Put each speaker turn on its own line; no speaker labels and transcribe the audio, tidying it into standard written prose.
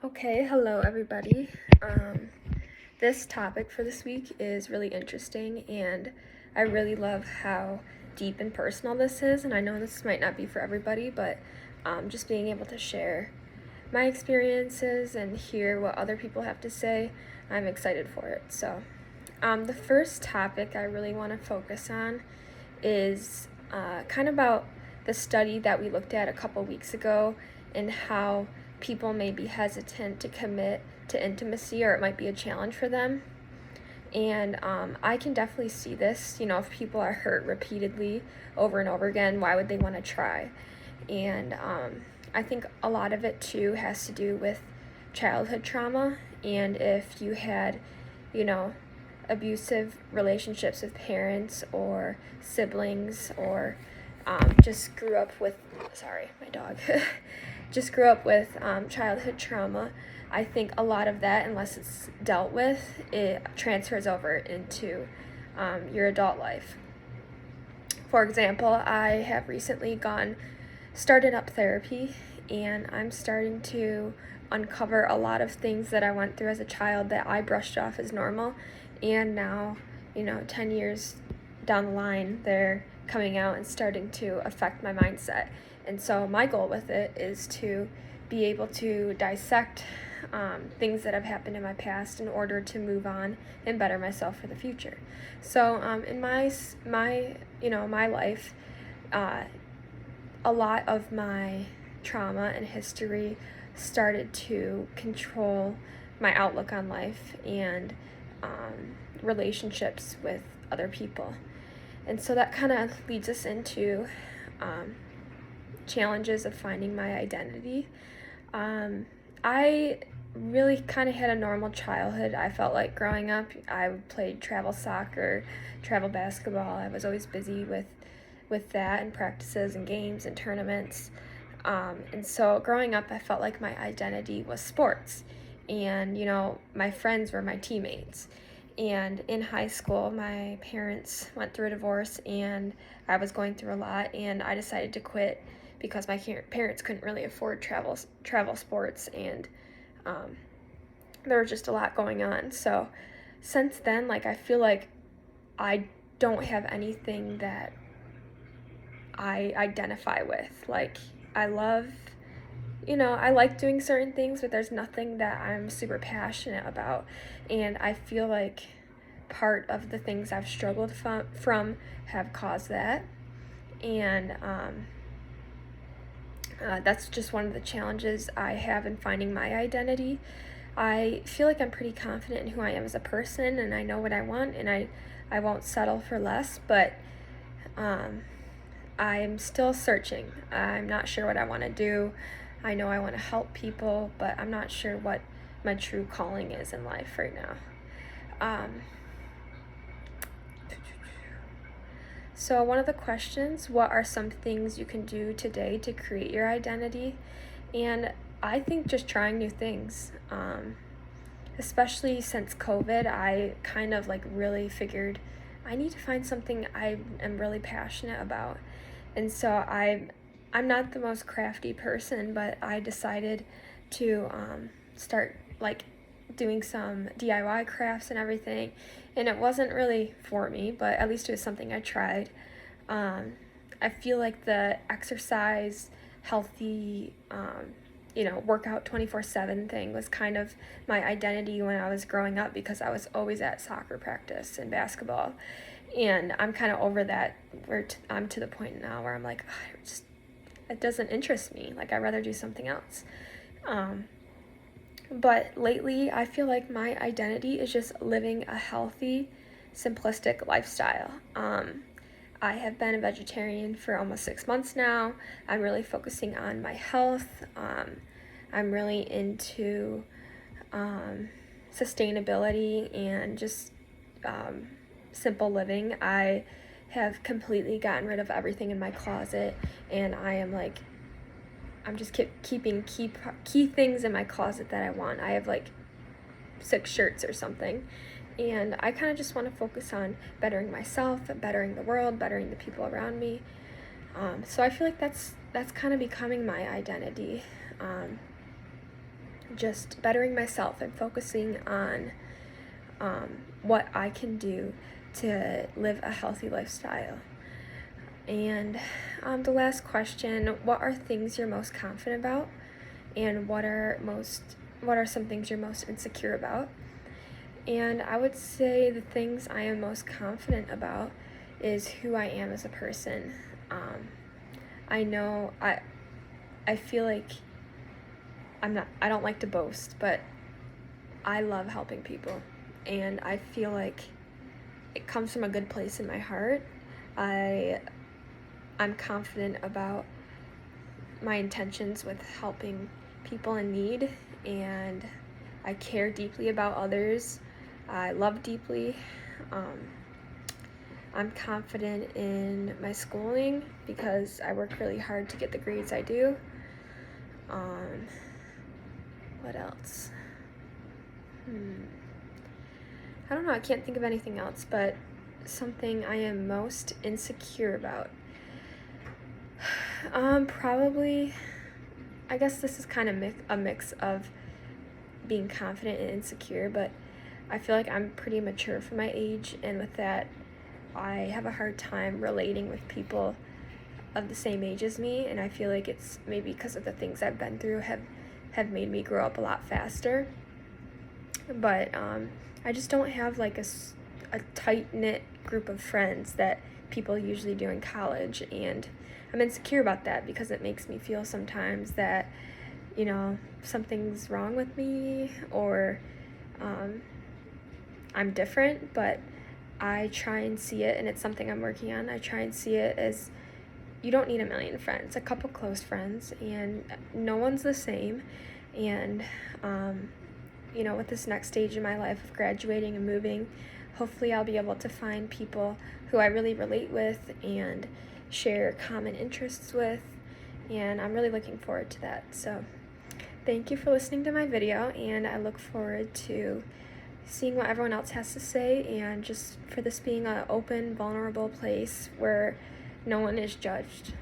Okay, hello everybody. This topic for this week is really interesting, and I really love how deep and personal this is. And I know this might not be for everybody, but just being able to share my experiences and hear what other people have to say, I'm excited for it. So, the first topic I really want to focus on is kind of about the study that we looked at a couple weeks ago and how people may be hesitant to commit to intimacy, or it might be a challenge for them. And I can definitely see this. If people are hurt repeatedly over and over again, why would they want to try? And I think a lot of it too has to do with childhood trauma. And if you had, you know, abusive relationships with parents or siblings, or just grew up with, sorry, my dog, just grew up with childhood trauma, I think a lot of that, unless it's dealt with, it transfers over into your adult life. For example, I have recently started up therapy, and I'm starting to uncover a lot of things that I went through as a child that I brushed off as normal, and now, 10 years down the line, they're coming out and starting to affect my mindset. And so my goal with it is to be able to dissect things that have happened in my past in order to move on and better myself for the future. So in my life, a lot of my trauma and history started to control my outlook on life and relationships with other people. And so that kind of leads us into challenges of finding my identity. I really kind of had a normal childhood. I felt like growing up, I played travel soccer, travel basketball. I was always busy with that and practices and games and tournaments. And so growing up, I felt like my identity was sports. And, my friends were my teammates. And in high school, my parents went through a divorce, and I was going through a lot, and I decided to quit because my parents couldn't really afford travel sports, and there was just a lot going on. So since then, I feel like I don't have anything that I identify with. I love, I like doing certain things, but there's nothing that I'm super passionate about. And I feel like part of the things I've struggled from have caused that. And that's just one of the challenges I have in finding my identity. I feel like I'm pretty confident in who I am as a person, and I know what I want, and I won't settle for less, but I'm still searching. I'm not sure what I want to do. I know I want to help people, but I'm not sure what my true calling is in life right now. So one of the questions, what are some things you can do today to create your identity? And I think just trying new things. Especially since COVID, I kind of really figured I need to find something I am really passionate about. And so I'm not the most crafty person, but I decided to start doing some DIY crafts and everything. And it wasn't really for me, but at least it was something I tried. I feel like the exercise, healthy, workout 24/7 thing was kind of my identity when I was growing up, because I was always at soccer practice and basketball. And I'm kind of over that, where I'm to the point now where I'm like, it doesn't interest me. I'd rather do something else. But lately, I feel like my identity is just living a healthy, simplistic lifestyle. I have been a vegetarian for almost 6 months now. I'm really focusing on my health. I'm really into sustainability and just simple living. I have completely gotten rid of everything in my closet, and I'm just keeping key things in my closet that I want. I have 6 shirts or something. And I kind of just want to focus on bettering myself, bettering the world, bettering the people around me. So I feel like that's kind of becoming my identity. just bettering myself and focusing on what I can do to live a healthy lifestyle. And the last question, what are things you're most confident about, and what are some things you're most insecure about? And I would say the things I am most confident about is who I am as a person. I know I feel like I don't like to boast, but I love helping people, and I feel like it comes from a good place in my heart. I'm confident about my intentions with helping people in need, and I care deeply about others. I love deeply. I'm confident in my schooling because I work really hard to get the grades I do. What else? I don't know, I can't think of anything else, but something I am most insecure about. Probably, I guess this is kind of a mix of being confident and insecure, but I feel like I'm pretty mature for my age, and with that, I have a hard time relating with people of the same age as me, and I feel like it's maybe because of the things I've been through have made me grow up a lot faster. But I just don't have like a tight-knit group of friends that people usually do in college, and I'm insecure about that because it makes me feel sometimes that, something's wrong with me, or I'm different, but I try and see it, and it's something I'm working on. I try and see it as you don't need a million friends, a couple close friends, and no one's the same. And with this next stage in my life of graduating and moving, hopefully I'll be able to find people who I really relate with and share common interests with, and I'm really looking forward to that. So thank you for listening to my video, and I look forward to seeing what everyone else has to say, and just for this being an open, vulnerable place where no one is judged.